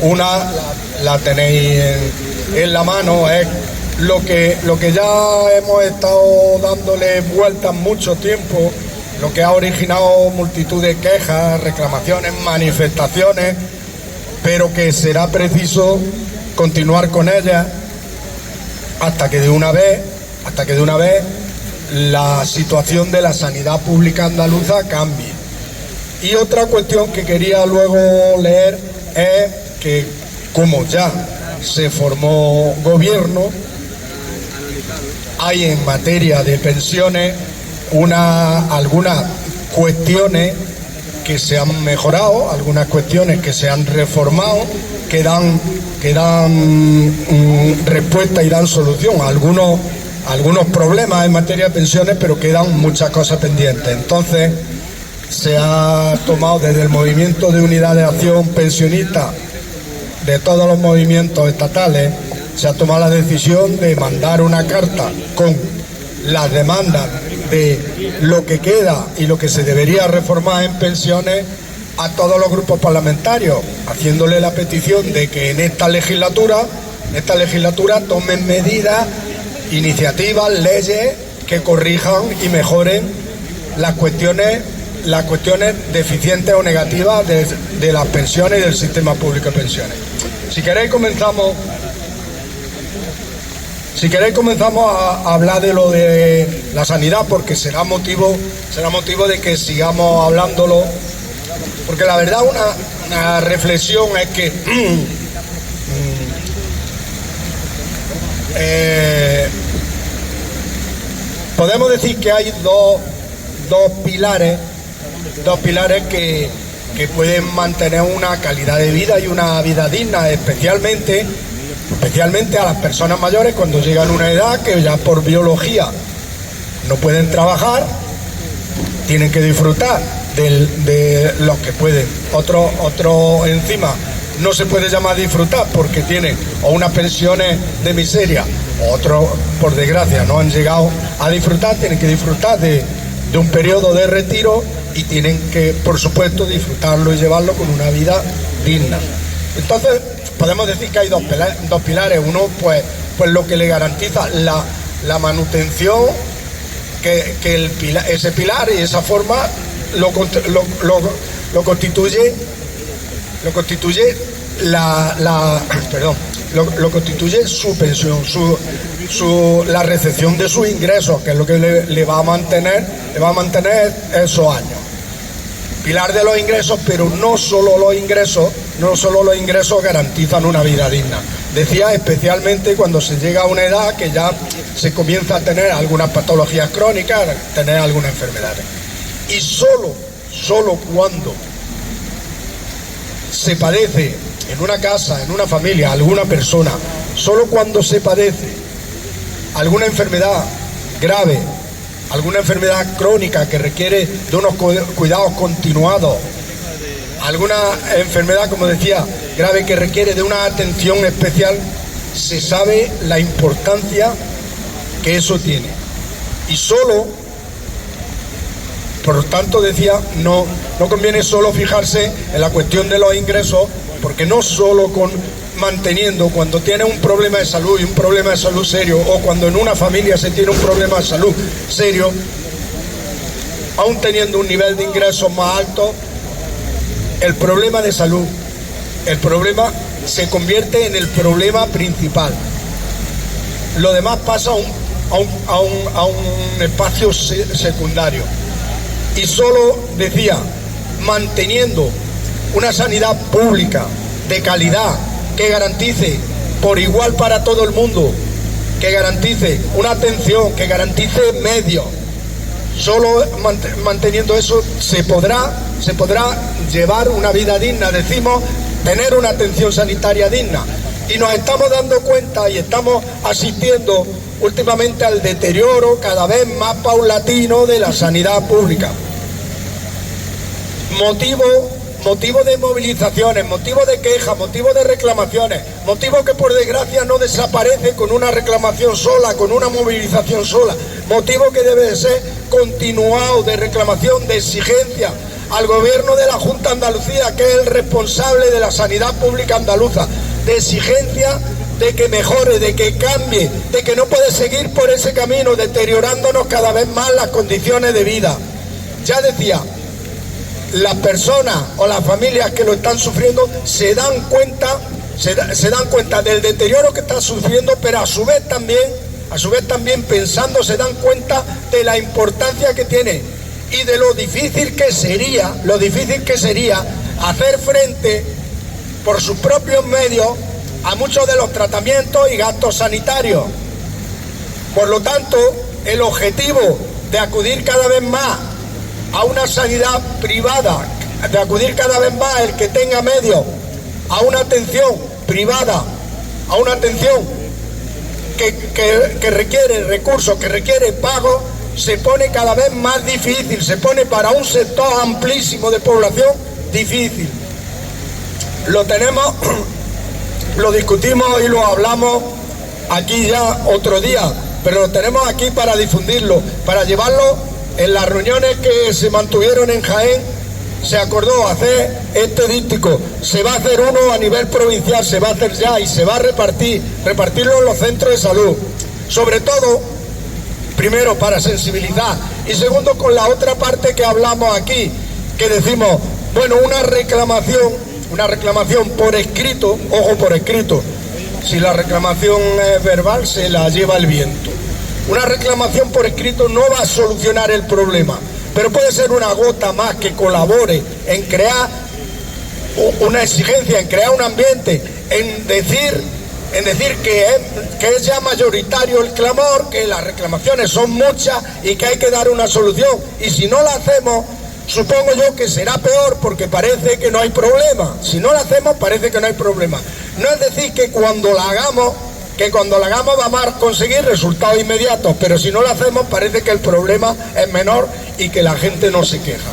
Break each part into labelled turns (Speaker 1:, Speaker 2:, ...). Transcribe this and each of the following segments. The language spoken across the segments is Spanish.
Speaker 1: Una la tenéis en la mano, es lo que ya hemos estado dándole vueltas mucho tiempo, lo que ha originado multitud de quejas, reclamaciones, manifestaciones, pero que será preciso continuar con ellas hasta que de una vez la situación de la sanidad pública andaluza cambie. Y otra cuestión que quería luego leer es que, como ya se formó gobierno, hay en materia de pensiones algunas cuestiones que se han mejorado, algunas cuestiones que se han reformado, que dan respuesta y dan solución a algunos problemas en materia de pensiones, pero quedan muchas cosas pendientes. Entonces, se ha tomado desde el Movimiento de Unidad de Acción Pensionista, de todos los movimientos estatales, se ha tomado la decisión de mandar una carta con las demandas de lo que queda y lo que se debería reformar en pensiones a todos los grupos parlamentarios, haciéndole la petición de que en esta legislatura tomen medidas, iniciativas, leyes que corrijan y mejoren las cuestiones deficientes o negativas de las pensiones y del sistema público de pensiones. Si queréis comenzamos a hablar de lo de la sanidad, porque será motivo de que sigamos hablándolo, porque la verdad una reflexión es que podemos decir que hay dos pilares que pueden mantener una calidad de vida y una vida digna, especialmente a las personas mayores cuando llegan a una edad que ya por biología no pueden trabajar, tienen que disfrutar de los que pueden. Otro encima no se puede llamar disfrutar porque tienen o unas pensiones de miseria, otros por desgracia no han llegado a disfrutar, tienen que disfrutar de un periodo de retiro y tienen que, por supuesto, disfrutarlo y llevarlo con una vida digna. Entonces, podemos decir que hay dos pilares. Uno, pues lo que le garantiza la manutención, que ese pilar y esa forma lo constituye su pensión, la recepción de sus ingresos, que es lo que le va a mantener esos años. Pilar de los ingresos, pero no solo los ingresos garantizan una vida digna. Decía, especialmente cuando se llega a una edad que ya se comienza a tener algunas patologías crónicas, tener algunas enfermedades. Y solo cuando se padece en una casa, en una familia, alguna persona, solo cuando se padece alguna enfermedad grave, alguna enfermedad crónica que requiere de unos cuidados continuados, alguna enfermedad, como decía, grave que requiere de una atención especial, se sabe la importancia que eso tiene. Y solo, por lo tanto, decía, no conviene solo fijarse en la cuestión de los ingresos, porque no solo manteniendo, cuando tiene un problema de salud y un problema de salud serio, o cuando en una familia se tiene un problema de salud serio, aún teniendo un nivel de ingresos más alto, el problema de salud, se convierte en el problema principal. Lo demás pasa a un espacio secundario. Y solo, decía, manteniendo una sanidad pública de calidad, que garantice por igual para todo el mundo, que garantice una atención, que garantice medios. Solo manteniendo eso se podrá llevar una vida digna, decimos, tener una atención sanitaria digna. Y nos estamos dando cuenta y estamos asistiendo últimamente al deterioro cada vez más paulatino de la sanidad pública. Motivo de movilizaciones, motivo de quejas, motivo de reclamaciones, motivo que por desgracia no desaparece con una reclamación sola, con una movilización sola, motivo que debe de ser continuado de reclamación, de exigencia al gobierno de la Junta de Andalucía, que es el responsable de la sanidad pública andaluza, de exigencia de que mejore, de que cambie, de que no puede seguir por ese camino deteriorándonos cada vez más las condiciones de vida. Ya decía, las personas o las familias que lo están sufriendo se dan cuenta del deterioro que están sufriendo, pero a su vez también pensando se dan cuenta de la importancia que tiene y de lo difícil que sería hacer frente por sus propios medios a muchos de los tratamientos y gastos sanitarios. Por lo tanto, el objetivo de acudir cada vez más a una sanidad privada, de acudir cada vez más el que tenga medios a una atención privada, a una atención que requiere recursos, que requiere pago, se pone cada vez más difícil, se pone para un sector amplísimo de población difícil. Lo discutimos y lo hablamos aquí ya otro día, pero lo tenemos aquí para difundirlo, para llevarlo en las reuniones que se mantuvieron en Jaén. Se acordó hacer este díptico, se va a hacer uno a nivel provincial, se va a hacer ya y se va a repartirlo en los centros de salud. Sobre todo, primero para sensibilizar y segundo con la otra parte que hablamos aquí, que decimos, bueno, una reclamación por escrito, ojo, por escrito, si la reclamación es verbal se la lleva el viento. Una reclamación por escrito no va a solucionar el problema, pero puede ser una gota más que colabore en crear una exigencia, en crear un ambiente, en decir que es ya mayoritario el clamor, que las reclamaciones son muchas y que hay que dar una solución. Y si no la hacemos, supongo yo que será peor, porque parece que no hay problema. Si no la hacemos, parece que no hay problema. No es decir que cuando la hagamos vamos a conseguir resultados inmediatos, pero si no lo hacemos parece que el problema es menor y que la gente no se queja.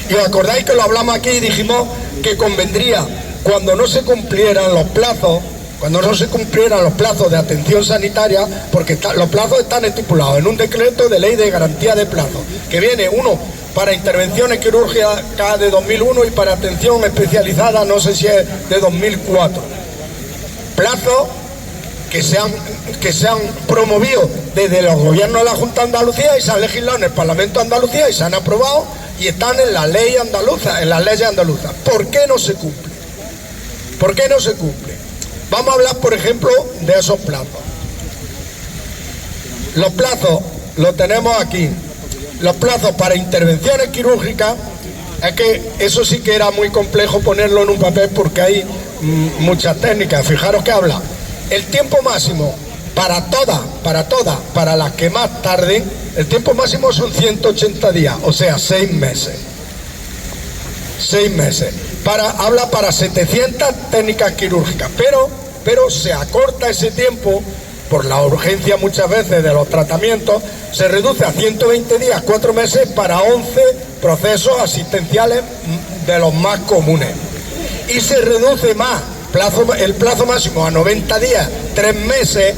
Speaker 1: Y os acordáis que lo hablamos aquí y dijimos que convendría, cuando no se cumplieran los plazos de atención sanitaria, porque los plazos están estipulados en un decreto de ley de garantía de plazos, que viene uno para intervenciones quirúrgicas de 2001 y para atención especializada, no sé si es de 2004. Plazos que se han promovido desde los gobiernos de la Junta de Andalucía y se han legislado en el Parlamento de Andalucía y se han aprobado y están en la ley andaluza, en las leyes andaluzas. ¿Por qué no se cumple? ¿Por qué no se cumple? Vamos a hablar, por ejemplo, de esos plazos. Los plazos los tenemos aquí. Los plazos para intervenciones quirúrgicas, es que eso sí que era muy complejo ponerlo en un papel porque hay muchas técnicas. Fijaros que habla. El tiempo máximo para las que más tarden, el tiempo máximo son 180 días, o sea, 6 meses. 6 meses. Habla para 700 técnicas quirúrgicas, pero se acorta ese tiempo por la urgencia muchas veces de los tratamientos, se reduce a 120 días, 4 meses para 11 procesos asistenciales de los más comunes. Y se reduce más el plazo máximo a 90 días, 3 meses,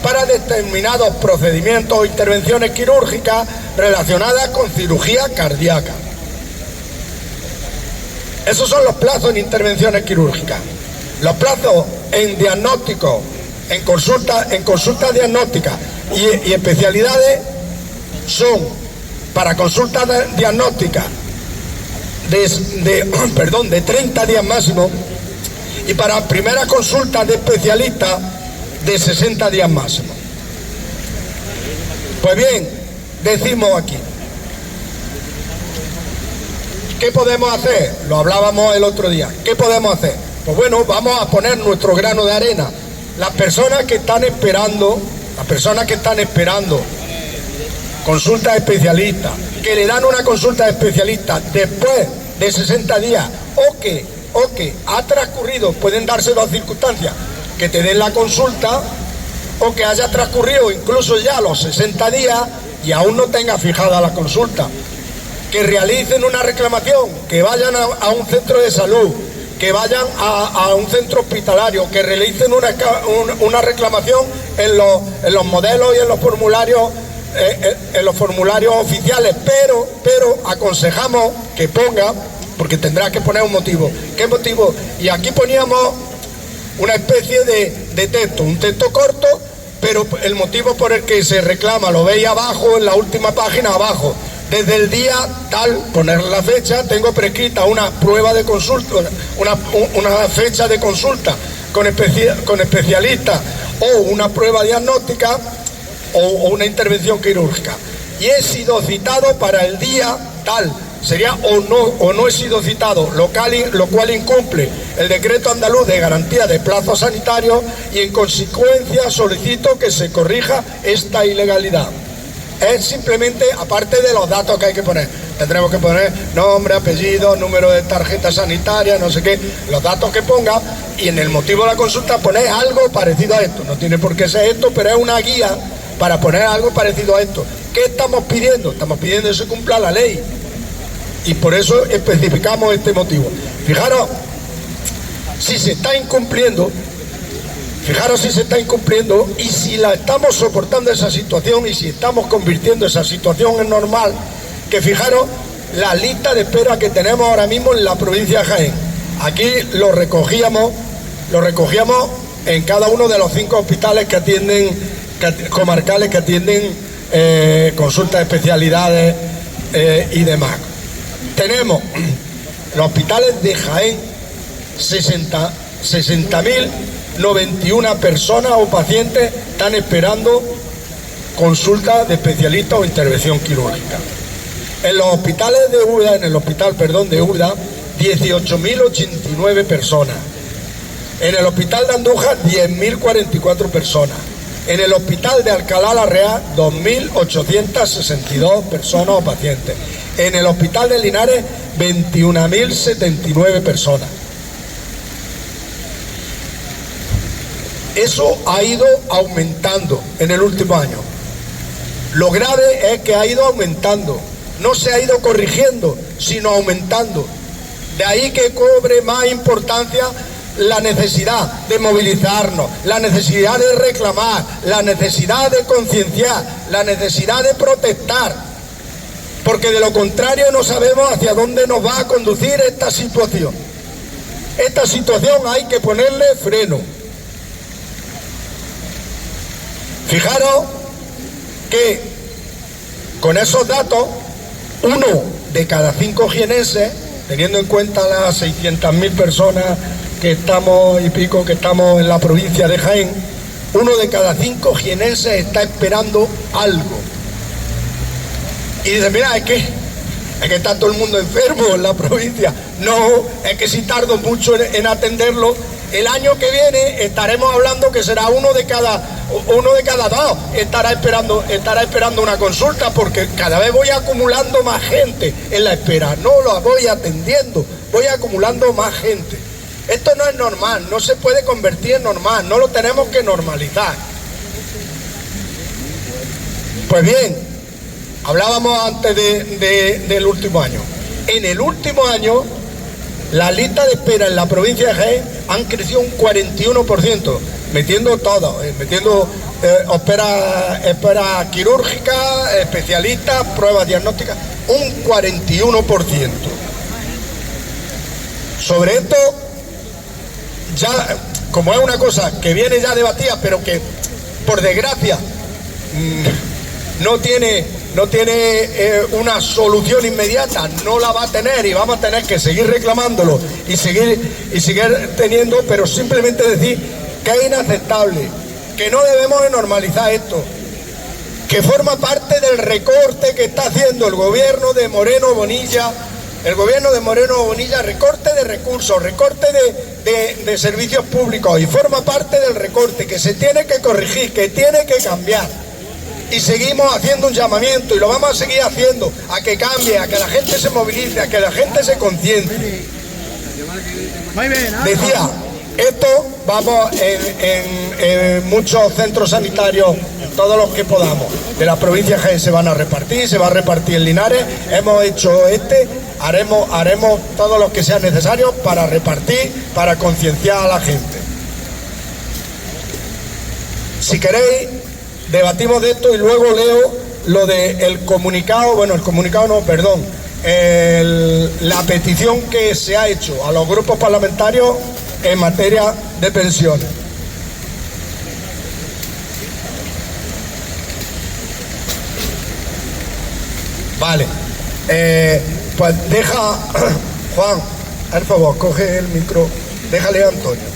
Speaker 1: para determinados procedimientos o intervenciones quirúrgicas relacionadas con cirugía cardíaca. Esos son los plazos en intervenciones quirúrgicas. Los plazos en diagnóstico, en consultas diagnósticas y especialidades son para consultas diagnósticas de 30 días máximo y para primeras consultas de especialistas de 60 días máximo. Pues bien, decimos aquí, ¿qué podemos hacer? Lo hablábamos el otro día. ¿Qué podemos hacer? Pues bueno, vamos a poner nuestro grano de arena. Las personas que están esperando consultas especialistas, que le dan una consulta de especialista después de 60 días o que ha transcurrido, pueden darse 2 circunstancias, que te den la consulta o que haya transcurrido incluso ya los 60 días y aún no tenga fijada la consulta, que realicen una reclamación, que vayan a un centro de salud, que vayan a un centro hospitalario, que realicen una reclamación en los modelos y en los formularios en los formularios oficiales, pero aconsejamos que ponga, porque tendrá que poner un motivo. ¿Qué motivo? Y aquí poníamos una especie de texto, un texto corto, pero el motivo por el que se reclama lo veis abajo, en la última página abajo. Desde el día tal, poner la fecha, tengo prescrita una prueba de consulta, una fecha de consulta con especialistas o una prueba diagnóstica o una intervención quirúrgica. Y he sido citado para el día tal. Sería o no he sido citado, lo cual incumple el decreto andaluz de garantía de plazos sanitarios y en consecuencia solicito que se corrija esta ilegalidad. Es simplemente, aparte de los datos que hay que poner, tendremos que poner nombre, apellido, número de tarjeta sanitaria, no sé qué, los datos que ponga, y en el motivo de la consulta poner algo parecido a esto. No tiene por qué ser esto, pero es una guía para poner algo parecido a esto. ¿Qué estamos pidiendo? Estamos pidiendo que se cumpla la ley. Y por eso especificamos este motivo. Fijaros si se está incumpliendo, y si la estamos soportando esa situación y si estamos convirtiendo esa situación en normal, que fijaros la lista de espera que tenemos ahora mismo en la provincia de Jaén. Aquí lo recogíamos en cada uno de los 5 hospitales que atienden, comarcales que atienden consultas de especialidades y demás. Tenemos los hospitales de Jaén 60.091 personas o pacientes están esperando consulta de especialistas o intervención quirúrgica. En los hospitales de Úbeda, de Úbeda, 18.089 personas. En el hospital de Andújar, 10.044 personas. En el hospital de Alcalá la Real, 2.862 personas o pacientes. En el hospital de Linares, 21.079 personas. Eso ha ido aumentando en el último año. Lo grave es que ha ido aumentando. No se ha ido corrigiendo, sino aumentando. De ahí que cobre más importancia la necesidad de movilizarnos, la necesidad de reclamar, la necesidad de concienciar, la necesidad de protestar. Porque de lo contrario no sabemos hacia dónde nos va a conducir esta situación. Esta situación hay que ponerle freno. Fijaros que con esos datos, 1 de cada 5 jienenses, teniendo en cuenta las 600.000 personas que estamos en la provincia de Jaén, 1 de cada 5 jienenses está esperando algo. Y dice, mira, es que está todo el mundo enfermo en la provincia. No, es que si tardo mucho en atenderlo, el año que viene estaremos hablando que será uno de cada 2 estará esperando una consulta, porque cada vez voy acumulando más gente en la espera. No la voy atendiendo, voy acumulando más gente. Esto no es normal, no se puede convertir en normal, no lo tenemos que normalizar. Pues bien, hablábamos antes del último año. En el último año, la lista de espera en la provincia de Jaén han crecido un 41%, metiendo todo, metiendo espera quirúrgica, especialistas, pruebas diagnósticas, un 41%. Sobre esto, ya, como es una cosa que viene ya debatida, pero que, por desgracia, no tiene una solución inmediata, no la va a tener, y vamos a tener que seguir reclamándolo y seguir teniendo, pero simplemente decir que es inaceptable, que no debemos de normalizar esto, que forma parte del recorte que está haciendo el gobierno de Moreno Bonilla, recorte de recursos, recorte de servicios públicos, y forma parte del recorte que se tiene que corregir, que tiene que cambiar. Y seguimos haciendo un llamamiento, y lo vamos a seguir haciendo, a que cambie, a que la gente se movilice, a que la gente se conciencie. Decía, esto vamos en muchos centros sanitarios, todos los que podamos, de la provincia de Jaén se van a repartir, se va a repartir en Linares. Hemos hecho haremos todos los que sean necesarios para repartir, para concienciar a la gente. Si queréis, debatimos de esto y luego leo lo del comunicado, bueno, el comunicado no, perdón, la petición que se ha hecho a los grupos parlamentarios en materia de pensiones. Vale, pues deja, Juan, por favor, coge el micro, déjale a Antonio.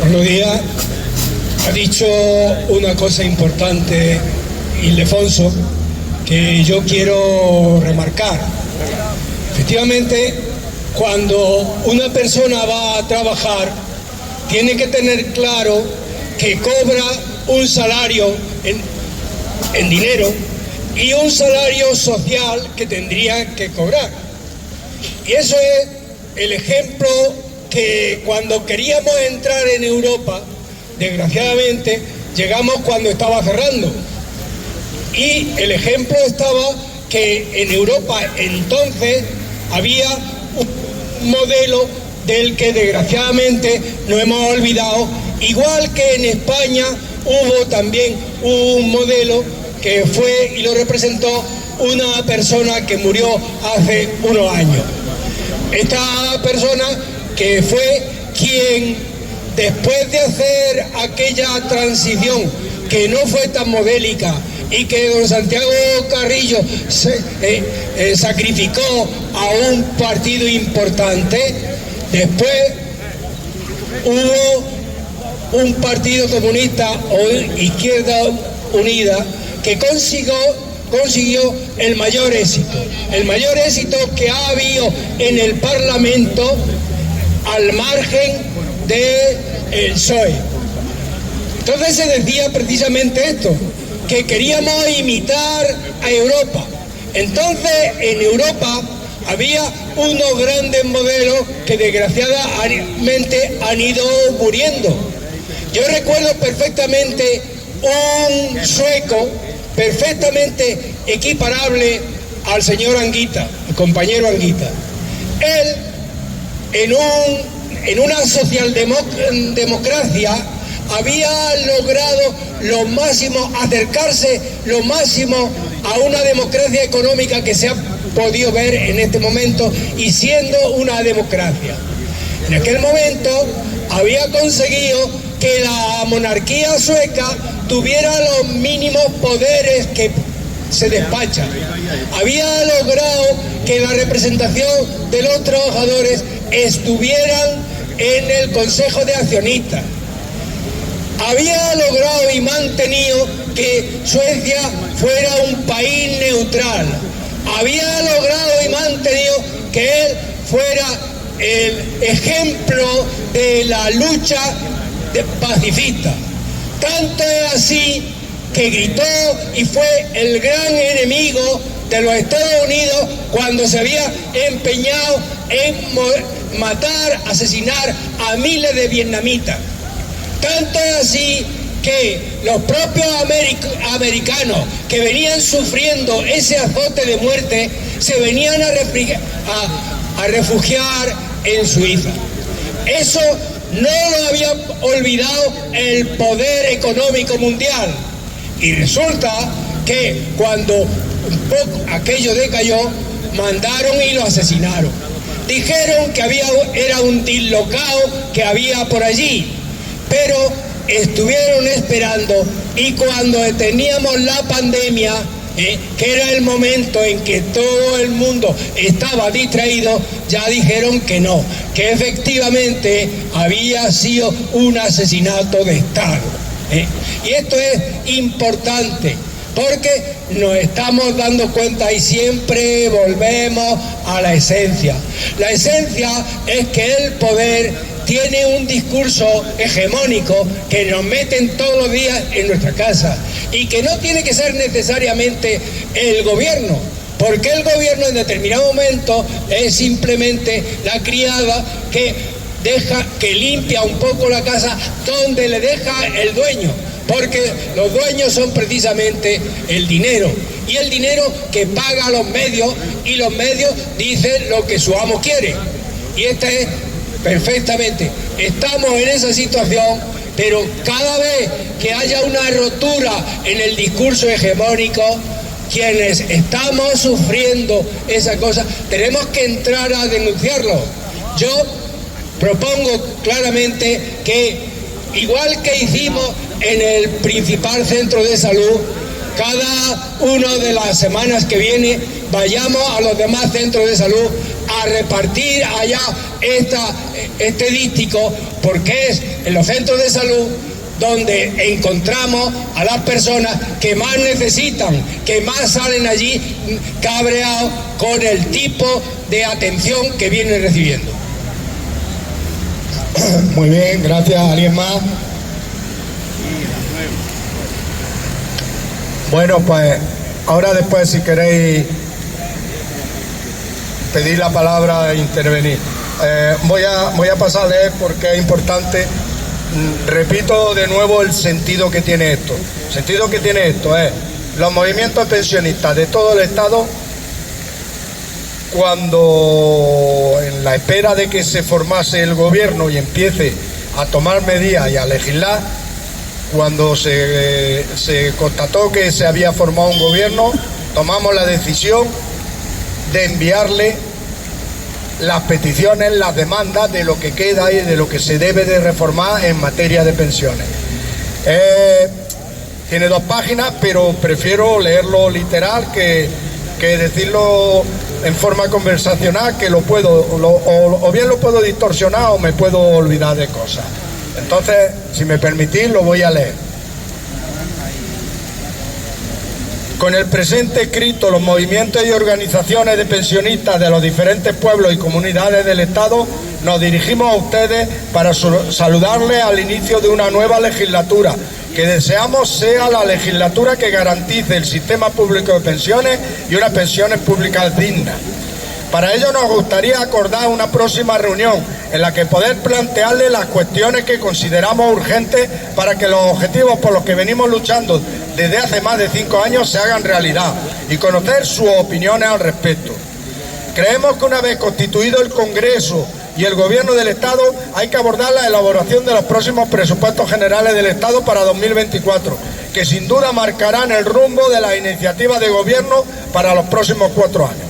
Speaker 2: Buenos días. Ha dicho una cosa importante Ildefonso que yo quiero remarcar. Efectivamente, cuando una persona va a trabajar, tiene que tener claro que cobra un salario en dinero y un salario social que tendría que cobrar. Y eso es el ejemplo que cuando queríamos entrar en Europa, desgraciadamente, llegamos cuando estaba cerrando. Y el ejemplo estaba que en Europa entonces había un modelo del que desgraciadamente nos hemos olvidado, igual que en España hubo también un modelo que fue y lo representó una persona que murió hace unos años. Esta persona que fue quien, después de hacer aquella transición que no fue tan modélica y que don Santiago Carrillo sacrificó a un partido importante, después hubo un partido comunista o Izquierda Unida que consiguió el mayor éxito que ha habido en el Parlamento al margen del PSOE. Entonces se decía precisamente esto, que queríamos imitar a Europa. Entonces en Europa había unos grandes modelos que desgraciadamente han ido muriendo. Yo recuerdo perfectamente un sueco perfectamente equiparable al señor Anguita, el compañero Anguita. Él, en una socialdemocracia, había logrado lo máximo, acercarse lo máximo a una democracia económica que se ha podido ver en este momento y siendo una democracia. En aquel momento había conseguido que la monarquía sueca tuviera los mínimos poderes que se despachan. Había logrado que la representación de los trabajadores estuvieran en el Consejo de Accionistas. Había logrado y mantenido que Suecia fuera un país neutral. Había logrado y mantenido que él fuera el ejemplo de la lucha pacifista. Tanto es así que gritó y fue el gran enemigo de los Estados Unidos cuando se había empeñado en matar, asesinar a miles de vietnamitas. Tanto es así que los propios americanos que venían sufriendo ese azote de muerte se venían a refugiar en Suiza. Eso no lo había olvidado el poder económico mundial. Y resulta que cuando un poco aquello decayó, mandaron y lo asesinaron. Dijeron que era un dislocado que había por allí, pero estuvieron esperando y cuando teníamos la pandemia, que era el momento en que todo el mundo estaba distraído, ya dijeron que no, que efectivamente había sido un asesinato de Estado. Y esto es importante porque nos estamos dando cuenta y siempre volvemos a la esencia. La esencia es que el poder tiene un discurso hegemónico que nos meten todos los días en nuestra casa y que no tiene que ser necesariamente el gobierno, porque el gobierno en determinado momento es simplemente la criada que limpia un poco la casa donde le deja el dueño, porque los dueños son precisamente el dinero y el dinero que paga los medios, y los medios dicen lo que su amo quiere. Y este es perfectamente. Estamos en esa situación, pero cada vez que haya una rotura en el discurso hegemónico, quienes estamos sufriendo esa cosa, tenemos que entrar a denunciarlo. Yo propongo claramente que, igual que hicimos en el principal centro de salud, cada una de las semanas que viene vayamos a los demás centros de salud a repartir allá este díptico, porque es en los centros de salud donde encontramos a las personas que más necesitan, que más salen allí cabreados con el tipo de atención que vienen recibiendo.
Speaker 1: Muy bien, gracias. ¿Alguien más? Bueno, pues ahora después, si queréis pedir la palabra e intervenir. Voy a pasar a leer porque es importante. Repito de nuevo el sentido que tiene esto. El sentido que tiene esto es: los movimientos pensionistas de todo el Estado, cuando en la espera de que se formase el gobierno y empiece a tomar medidas y a legislar, cuando se constató que se había formado un gobierno, tomamos la decisión de enviarle las peticiones, las demandas de lo que queda y de lo que se debe de reformar en materia de pensiones. Tiene 2 páginas, pero prefiero leerlo literal que decirlo en forma conversacional, que lo puedo, o bien lo puedo distorsionar o me puedo olvidar de cosas. Entonces, si me permitís, lo voy a leer. Con el presente escrito, los movimientos y organizaciones de pensionistas de los diferentes pueblos y comunidades del Estado nos dirigimos a ustedes para saludarles al inicio de una nueva legislatura, que deseamos sea la legislatura que garantice el sistema público de pensiones y unas pensiones públicas dignas. Para ello nos gustaría acordar una próxima reunión en la que poder plantearle las cuestiones que consideramos urgentes para que los objetivos por los que venimos luchando desde hace más de 5 años se hagan realidad y conocer sus opiniones al respecto. Creemos que una vez constituido el Congreso y el Gobierno del Estado, hay que abordar la elaboración de los próximos presupuestos generales del Estado para 2024, que sin duda marcarán el rumbo de las iniciativas de gobierno para los próximos 4 años.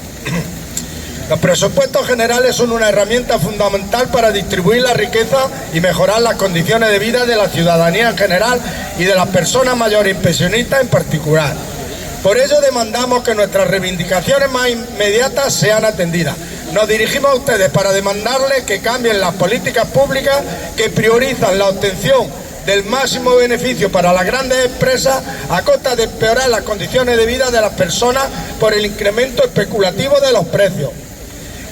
Speaker 1: Los presupuestos generales son una herramienta fundamental para distribuir la riqueza y mejorar las condiciones de vida de la ciudadanía en general y de las personas mayores y pensionistas en particular. Por ello demandamos que nuestras reivindicaciones más inmediatas sean atendidas. Nos dirigimos a ustedes para demandarles que cambien las políticas públicas que priorizan la obtención del máximo beneficio para las grandes empresas a costa de empeorar las condiciones de vida de las personas por el incremento especulativo de los precios.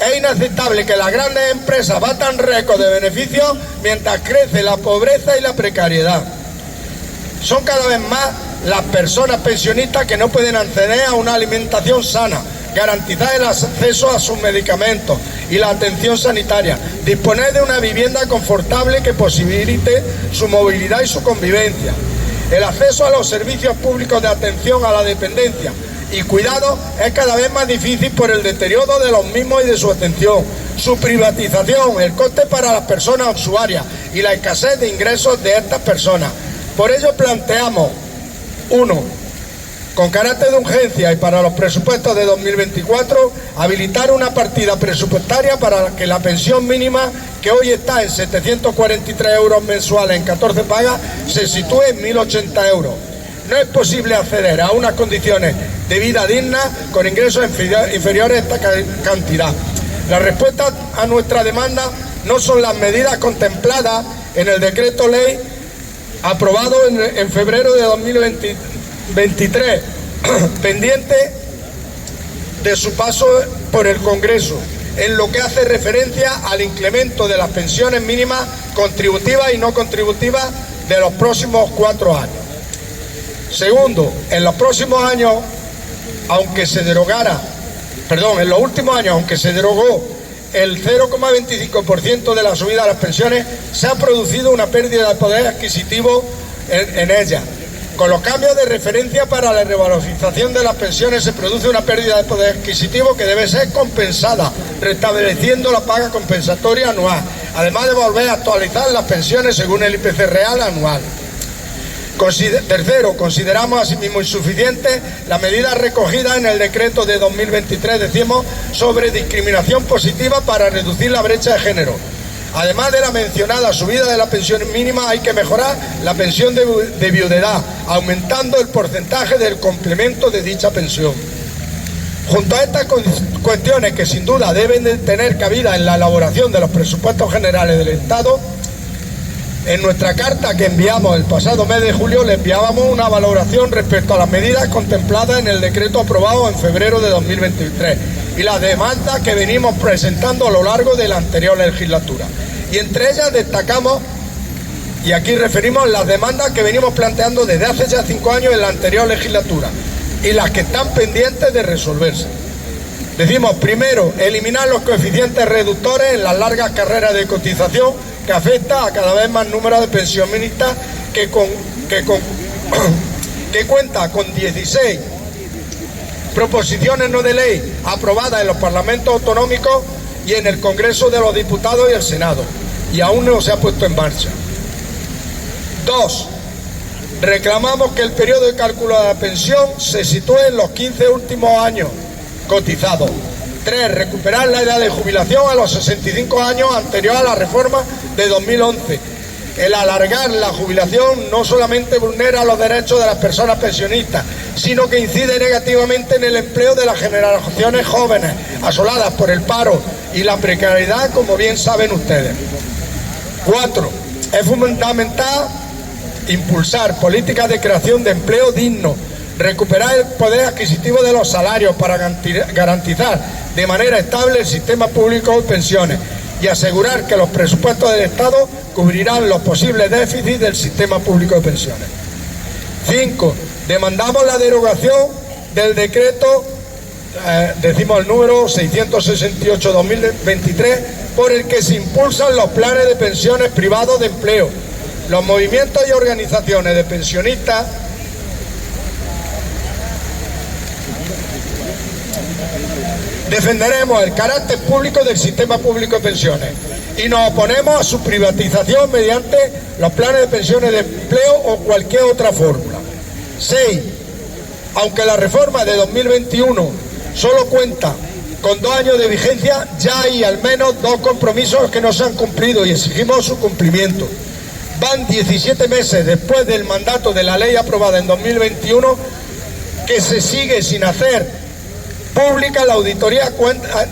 Speaker 1: Es inaceptable que las grandes empresas batan récords de beneficios mientras crece la pobreza y la precariedad. Son cada vez más las personas pensionistas que no pueden acceder a una alimentación sana, garantizar el acceso a sus medicamentos y la atención sanitaria, disponer de una vivienda confortable que posibilite su movilidad y su convivencia, el acceso a los servicios públicos de atención a la dependencia y cuidado es cada vez más difícil por el deterioro de los mismos y de su atención, su privatización, el coste para las personas usuarias y la escasez de ingresos de estas personas. Por ello planteamos, 1, con carácter de urgencia y para los presupuestos de 2024, habilitar una partida presupuestaria para que la pensión mínima, que hoy está en 743 euros mensuales en 14 pagas, se sitúe en 1.080 euros. No es posible acceder a unas condiciones de vida dignas con ingresos inferiores a esta cantidad. La respuesta a nuestra demanda no son las medidas contempladas en el decreto ley aprobado en febrero de 2023, pendiente de su paso por el Congreso, en lo que hace referencia al incremento de las pensiones mínimas contributivas y no contributivas de los próximos 4 años. Segundo, en los próximos años, en los últimos años, aunque se derogó el 0,25% de la subida de las pensiones, se ha producido una pérdida de poder adquisitivo en ellas. Con los cambios de referencia para la revalorización de las pensiones se produce una pérdida de poder adquisitivo que debe ser compensada, restableciendo la paga compensatoria anual, además de volver a actualizar las pensiones según el IPC real anual. Tercero, consideramos asimismo insuficiente la medida recogida en el decreto de 2023, decimos, sobre discriminación positiva para reducir la brecha de género. Además de la mencionada subida de la pensión mínima, hay que mejorar la pensión de viudedad, aumentando el porcentaje del complemento de dicha pensión. Junto a estas cuestiones que sin duda deben de tener cabida en la elaboración de los presupuestos generales del Estado, en nuestra carta que enviamos el pasado mes de julio le enviábamos una valoración respecto a las medidas contempladas en el decreto aprobado en febrero de 2023 y las demandas que venimos presentando a lo largo de la anterior legislatura. Y entre ellas destacamos, y aquí referimos las demandas que venimos planteando desde hace ya 5 años en la anterior legislatura y las que están pendientes de resolverse. Decimos, primero, eliminar los coeficientes reductores en las largas carreras de cotización que afecta a cada vez más número de pensionistas que cuenta con 16 proposiciones no de ley aprobadas en los parlamentos autonómicos y en el Congreso de los Diputados y el Senado, y aún no se ha puesto en marcha. 2. Reclamamos que el periodo de cálculo de la pensión se sitúe en los 15 últimos años cotizados. 3. Recuperar la edad de jubilación a los 65 años anterior a la reforma de 2011. El alargar la jubilación no solamente vulnera los derechos de las personas pensionistas, sino que incide negativamente en el empleo de las generaciones jóvenes, asoladas por el paro y la precariedad, como bien saben ustedes. 4. Es fundamental impulsar políticas de creación de empleo digno, recuperar el poder adquisitivo de los salarios para garantizar de manera estable el sistema público de pensiones y asegurar que los presupuestos del Estado cubrirán los posibles déficits del sistema público de pensiones. 5. Demandamos la derogación del decreto, decimos el número 668/2023, por el que se impulsan los planes de pensiones privados de empleo. Los movimientos y organizaciones de pensionistas defenderemos el carácter público del sistema público de pensiones y nos oponemos a su privatización mediante los planes de pensiones de empleo o cualquier otra fórmula. 6. Aunque la reforma de 2021 solo cuenta con 2 años de vigencia, ya hay al menos 2 compromisos que no se han cumplido y exigimos su cumplimiento. Van 17 meses después del mandato de la ley aprobada en 2021 que se sigue sin hacer pública la auditoría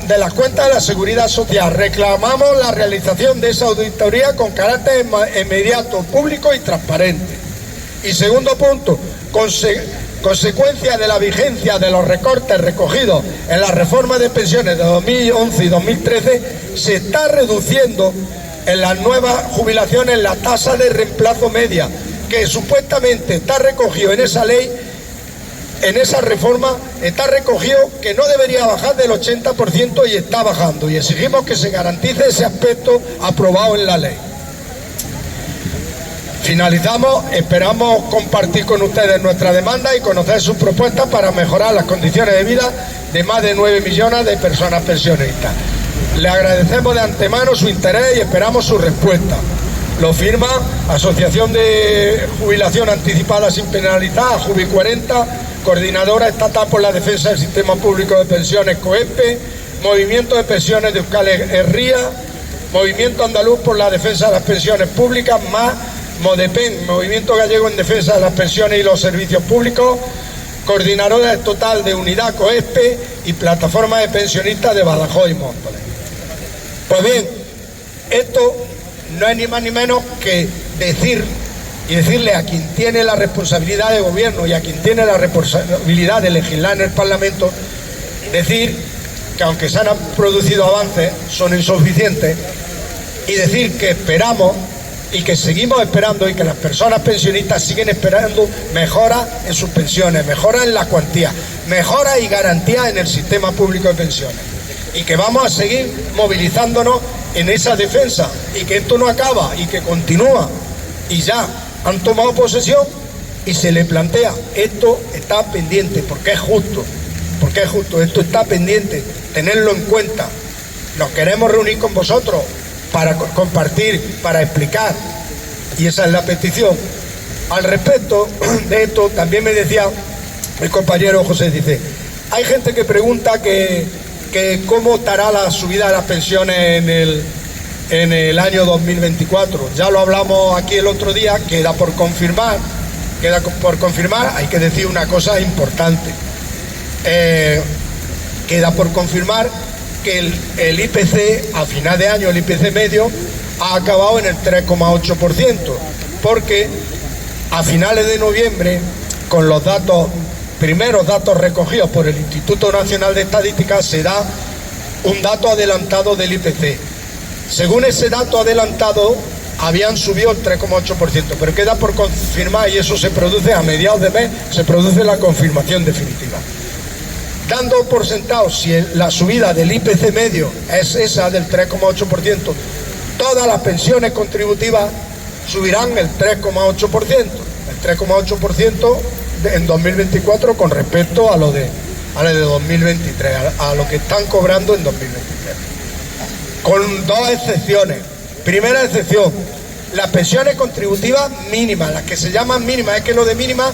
Speaker 1: de las cuentas de la Seguridad Social. Reclamamos la realización de esa auditoría con carácter inmediato, público y transparente. Y segundo punto, consecuencia de la vigencia de los recortes recogidos en la reforma de pensiones de 2011 y 2013, se está reduciendo en las nuevas jubilaciones la tasa de reemplazo media, que supuestamente está recogido en esa ley. En esa reforma está recogido que no debería bajar del 80% y está bajando, y exigimos que se garantice ese aspecto aprobado en la ley. Finalizamos, esperamos compartir con ustedes nuestra demanda y conocer sus propuestas para mejorar las condiciones de vida de más de 9 millones de personas pensionistas. Le agradecemos de antemano su interés y esperamos su respuesta. Lo firma Asociación de Jubilación Anticipada Sin Penalizar, Jubi 40, Coordinadora Estatal por la Defensa del Sistema Público de Pensiones, COEPE, Movimiento de Pensiones de Euskal Herria, Movimiento Andaluz por la Defensa de las Pensiones Públicas, más MODEPEN, Movimiento Gallego en Defensa de las Pensiones y los Servicios Públicos, Coordinadora Total de Unidad COEPE y Plataforma de Pensionistas de Badajoz y Móstoles. Pues bien, esto no es ni más ni menos que decirle a quien tiene la responsabilidad de gobierno y a quien tiene la responsabilidad de legislar en el Parlamento, decir que aunque se han producido avances, son insuficientes, y decir que esperamos y que seguimos esperando y que las personas pensionistas siguen esperando mejoras en sus pensiones, mejoras en la cuantía, mejoras y garantías en el sistema público de pensiones, y que vamos a seguir movilizándonos en esa defensa, y que esto no acaba y que continúa, y ya han tomado posesión y se le plantea, esto está pendiente, porque es justo, esto está pendiente, tenerlo en cuenta. Nos queremos reunir con vosotros para compartir, para explicar, y esa es la petición. Al respecto de esto, también me decía el compañero José, dice, hay gente que pregunta que cómo estará la subida de las pensiones en el año 2024. Ya lo hablamos aquí el otro día, queda por confirmar, hay que decir una cosa importante. Queda por confirmar que el IPC a final de año, el IPC medio, ha acabado en el 3,8%, porque a finales de noviembre, con los primeros datos recogidos por el Instituto Nacional de Estadística, se da un dato adelantado del IPC. Según ese dato adelantado, habían subido el 3,8%, pero queda por confirmar, y eso se produce a mediados de mes, se produce la confirmación definitiva. Dando por sentado, si la subida del IPC medio es esa del 3,8%, todas las pensiones contributivas subirán el 3,8% en 2024 con respecto a lo de 2023, a lo que están cobrando en 2023. Con dos excepciones. Primera excepción, las pensiones contributivas mínimas, las que se llaman mínimas, es que lo de mínimas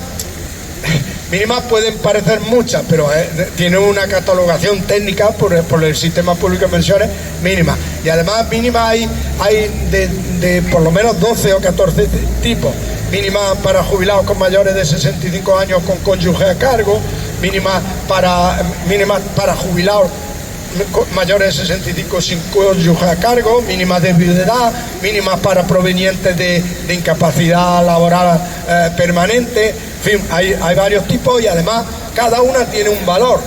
Speaker 1: pueden parecer muchas, pero tienen una catalogación técnica por el sistema público de pensiones mínima. Y además mínimas hay de por lo menos 12 o 14 tipos. Mínimas para jubilados con mayores de 65 años con cónyuge a cargo, mínimas para jubilados mayores de 65 sin cónyuge a cargo, mínimas de viudedad, mínimas para provenientes de incapacidad laboral permanente. En fin, hay varios tipos y además cada una tiene un valor,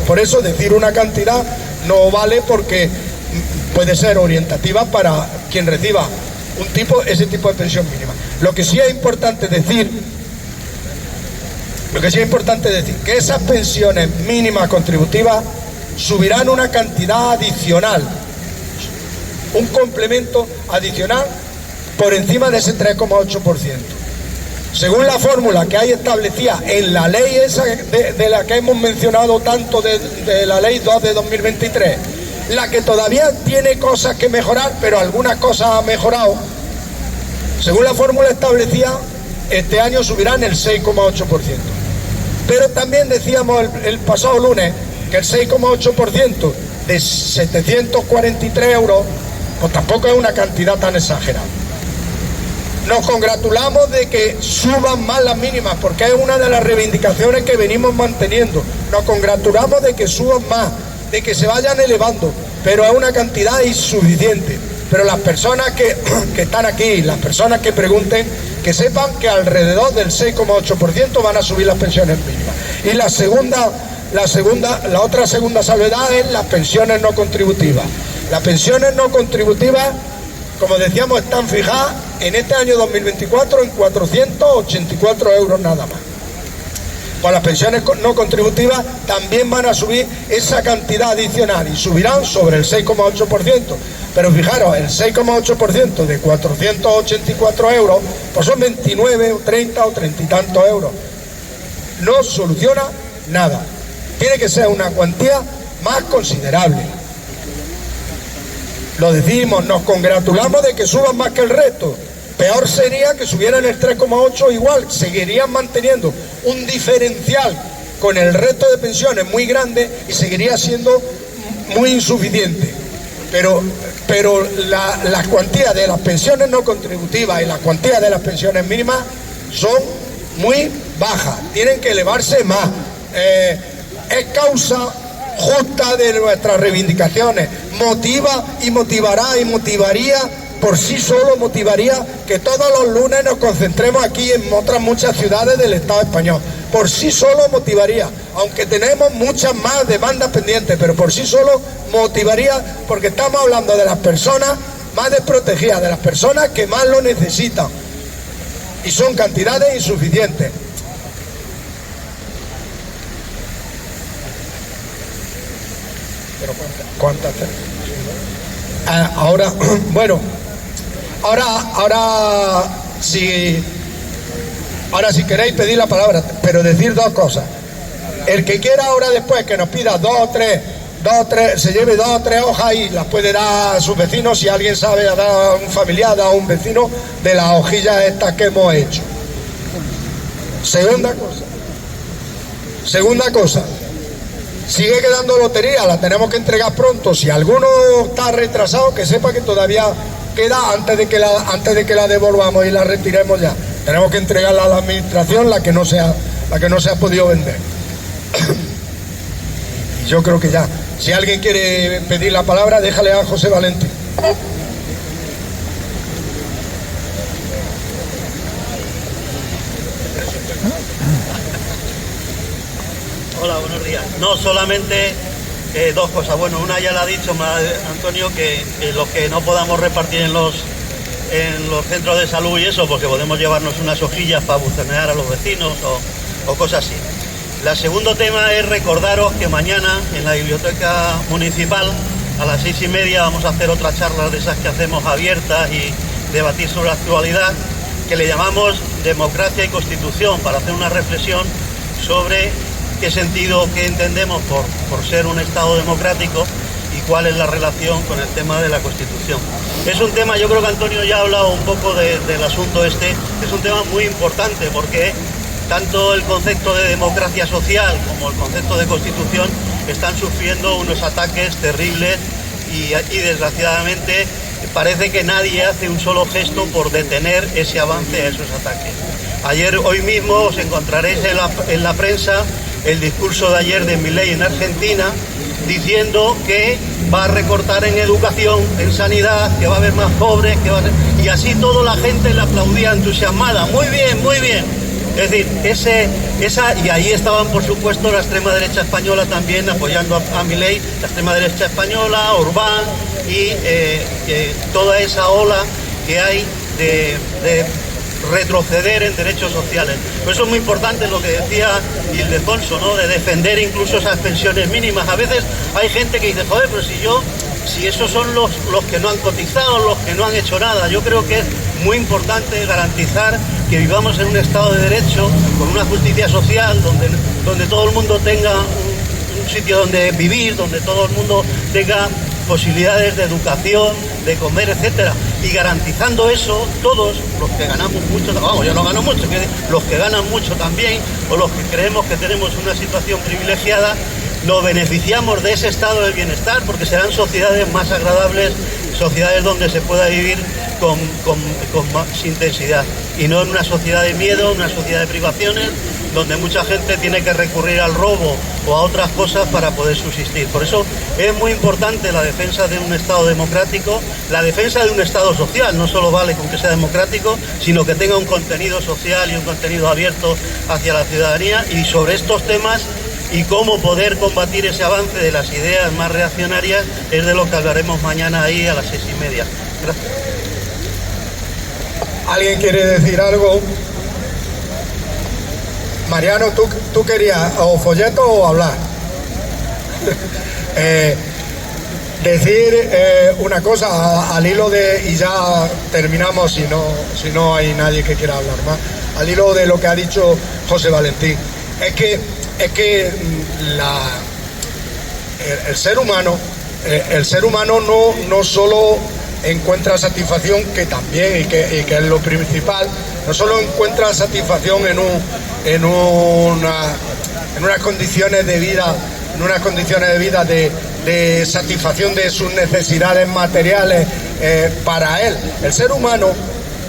Speaker 1: Por eso decir una cantidad no vale, porque puede ser orientativa para quien reciba ese tipo de pensión mínima. Lo que sí es importante decir que esas pensiones mínimas contributivas subirán una cantidad adicional, un complemento adicional por encima de ese 3,8%. Según la fórmula que hay establecida en la ley esa de la que hemos mencionado tanto, de la ley 2 de 2023, la que todavía tiene cosas que mejorar, pero algunas cosas ha mejorado. Según la fórmula establecida, este año subirán el 6,8%. Pero también decíamos el pasado lunes que el 6,8% de 743 euros, pues tampoco es una cantidad tan exagerada. Nos congratulamos de que suban más las mínimas, porque es una de las reivindicaciones que venimos manteniendo. Nos congratulamos de que suban más, de que se vayan elevando, pero es una cantidad insuficiente. Pero las personas que están aquí, las personas que pregunten, que sepan que alrededor del 6,8% van a subir las pensiones mínimas. Y la otra segunda salvedad es las pensiones no contributivas. Las pensiones no contributivas, como decíamos, están fijadas en este año 2024 en 484 euros nada más. Pues las pensiones no contributivas también van a subir esa cantidad adicional y subirán sobre el 6,8%. Pero fijaros, el 6,8% de 484 euros, pues son 29 o 30 o 30 y tantos euros. No soluciona nada. Tiene que ser una cuantía más considerable. Lo decimos, nos congratulamos de que suban más que el resto. Peor sería que subieran el 3,8 igual, seguirían manteniendo un diferencial con el resto de pensiones muy grande y seguiría siendo muy insuficiente. Pero las cuantías de las pensiones no contributivas y las cuantías de las pensiones mínimas son muy bajas, tienen que elevarse más. Es causa justa de nuestras reivindicaciones, motiva y motivará y motivaría, por sí solo motivaría que todos los lunes nos concentremos aquí en otras muchas ciudades del Estado español. Por sí solo motivaría, aunque tenemos muchas más demandas pendientes, pero por sí solo motivaría, porque estamos hablando de las personas más desprotegidas, de las personas que más lo necesitan, y son cantidades insuficientes. Pero ¿cuántas? Ahora, bueno, ahora sí, Ahora, si queréis pedir la palabra, pero decir dos cosas. El que quiera ahora después que nos pida dos o tres, se lleve 2 o 3 hojas y las puede dar a sus vecinos, si alguien sabe, a dar a un familiar, a un vecino, de las hojillas estas que hemos hecho. Segunda cosa, sigue quedando lotería, la tenemos que entregar pronto. Si alguno está retrasado, que sepa que todavía queda antes de que la devolvamos y la retiremos ya. Tenemos que entregarla a la administración, la que no se ha podido vender. Yo creo que ya. Si alguien quiere pedir la palabra, déjale a José Valentín.
Speaker 3: Hola, buenos días. No, solamente dos cosas. Bueno, una ya la ha dicho Antonio, que lo que no podamos repartir en los centros de salud y eso, porque podemos llevarnos unas hojillas para bucenear a los vecinos o cosas así. El segundo tema es recordaros que mañana en la Biblioteca Municipal a las 6:30 vamos a hacer otra charla de esas que hacemos abiertas y debatir sobre la actualidad, que le llamamos Democracia y Constitución, para hacer una reflexión sobre qué sentido, qué entendemos por ser un Estado democrático y cuál es la relación con el tema de la Constitución. Es un tema, yo creo que Antonio ya ha hablado un poco del asunto este, es un tema muy importante porque tanto el concepto de democracia social como el concepto de Constitución están sufriendo unos ataques terribles y desgraciadamente parece que nadie hace un solo gesto por detener ese avance a esos ataques. Hoy mismo os encontraréis en la prensa el discurso de ayer de Milei en Argentina, diciendo que va a recortar en educación, en sanidad, que va a haber más pobres, y así toda la gente le aplaudía entusiasmada. Muy bien, muy bien. Es decir, y ahí estaban, por supuesto, la extrema derecha española también apoyando a Milei, la extrema derecha española, Orbán y toda esa ola que hay de retroceder en derechos sociales. Por eso es muy importante lo que decía Ildefonso, ¿no?, de defender incluso esas pensiones mínimas. A veces hay gente que dice, joder, pero si esos son los que no han cotizado, los que no han hecho nada. Yo creo que es muy importante garantizar que vivamos en un Estado de Derecho, con una justicia social, donde todo el mundo tenga un sitio donde vivir, donde todo el mundo tenga posibilidades de educación, de comer, etcétera, y garantizando eso, todos los que ganamos mucho, vamos, yo no gano mucho, los que ganan mucho también, o los que creemos que tenemos una situación privilegiada, nos beneficiamos de ese estado del bienestar, porque serán sociedades más agradables, sociedades donde se pueda vivir con más intensidad, y no en una sociedad de miedo, una sociedad de privaciones, donde mucha gente tiene que recurrir al robo o a otras cosas para poder subsistir. Por eso es muy importante la defensa de un Estado democrático, la defensa de un Estado social. No solo vale con que sea democrático, sino que tenga un contenido social y un contenido abierto hacia la ciudadanía. Y sobre estos temas y cómo poder combatir ese avance de las ideas más reaccionarias es de lo que hablaremos mañana ahí a las 6:30. Gracias.
Speaker 1: ¿Alguien quiere decir algo? Mariano, ¿tú querías o folleto o hablar? Decir una cosa al hilo de, y ya terminamos si no hay nadie que quiera hablar más, al hilo de lo que ha dicho José Valentín. Es que el ser humano no solo encuentra satisfacción, que también y que es lo principal, no solo encuentra satisfacción en unas condiciones de vida, de satisfacción de sus necesidades materiales para él. El ser humano,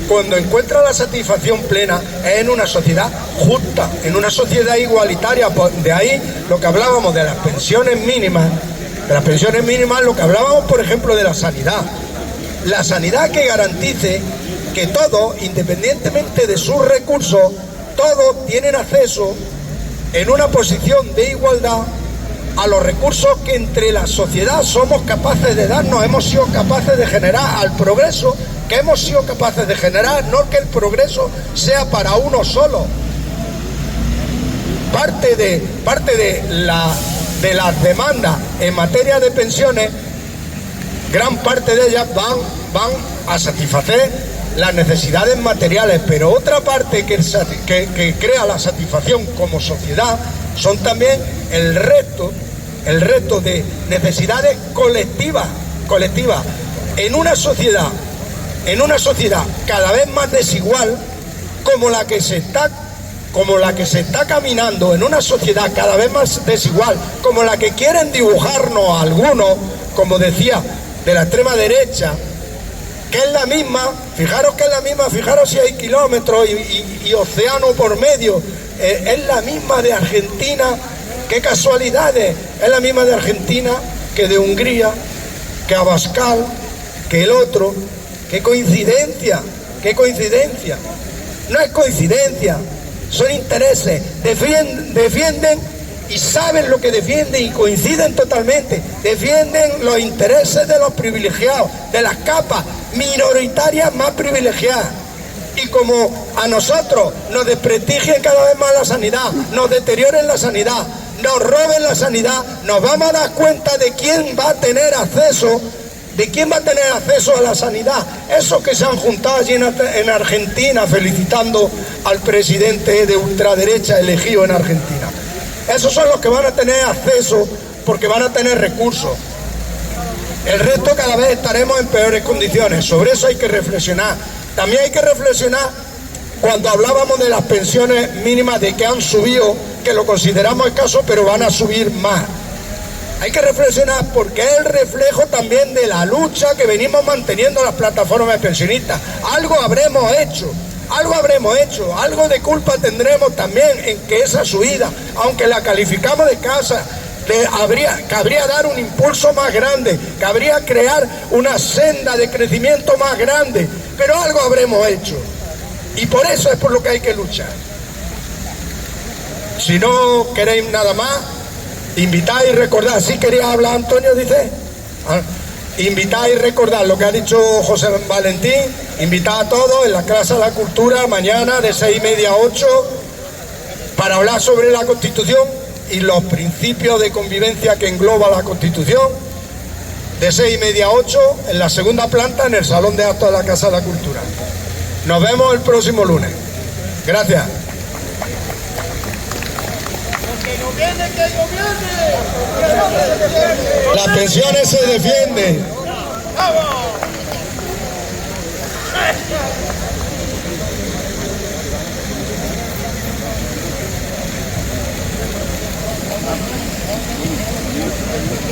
Speaker 1: cuando encuentra la satisfacción plena, es en una sociedad justa, en una sociedad igualitaria. De ahí lo que hablábamos de las pensiones mínimas, lo que hablábamos, por ejemplo, de la sanidad. La sanidad que garantice que todos, independientemente de sus recursos, todos tienen acceso en una posición de igualdad a los recursos que entre la sociedad somos capaces de darnos, hemos sido capaces de generar, al progreso que hemos sido capaces de generar, no que el progreso sea para uno solo. Parte de las demandas en materia de pensiones, gran parte de ellas van a satisfacer las necesidades materiales, pero otra parte que crea la satisfacción como sociedad son también el resto de necesidades colectivas. En una sociedad cada vez más desigual, como la que se está caminando, en una sociedad cada vez más desigual, como la que quieren dibujarnos algunos, como decía, de la extrema derecha, que es la misma, fijaros si hay kilómetros y océano por medio, es la misma de Argentina, qué casualidades, es la misma de Argentina que de Hungría, que Abascal, que el otro, qué coincidencia, no es coincidencia, son intereses, defienden y saben lo que defienden y coinciden totalmente, defienden los intereses de los privilegiados, de las capas minoritarias más privilegiadas. Y como a nosotros nos desprestigien cada vez más la sanidad, nos deterioren la sanidad, nos roben la sanidad, nos vamos a dar cuenta de quién va a tener acceso a la sanidad. Esos que se han juntado allí en Argentina felicitando al presidente de ultraderecha elegido en Argentina. Esos son los que van a tener acceso porque van a tener recursos. El resto cada vez estaremos en peores condiciones. Sobre eso hay que reflexionar. También hay que reflexionar cuando hablábamos de las pensiones mínimas, de que han subido, que lo consideramos escaso, pero van a subir más. Hay que reflexionar porque es el reflejo también de la lucha que venimos manteniendo las plataformas pensionistas. Algo habremos hecho, algo de culpa tendremos también en que esa subida, aunque la calificamos de escasa, cabría dar un impulso más grande, cabría crear una senda de crecimiento más grande, pero algo habremos hecho. Y por eso es por lo que hay que luchar. Si no queréis nada más, invitad y recordad. ¿Sí quería hablar Antonio, dice? Invitad y recordad lo que ha dicho José Valentín. Invitad a todos en la Casa de la Cultura mañana de 6:30 a 8 para hablar sobre la Constitución y los principios de convivencia que engloba la Constitución, de 6:30 a 8 en la segunda planta en el Salón de Actos de la Casa de la Cultura. Nos vemos el próximo lunes. Gracias. Las pensiones se defienden.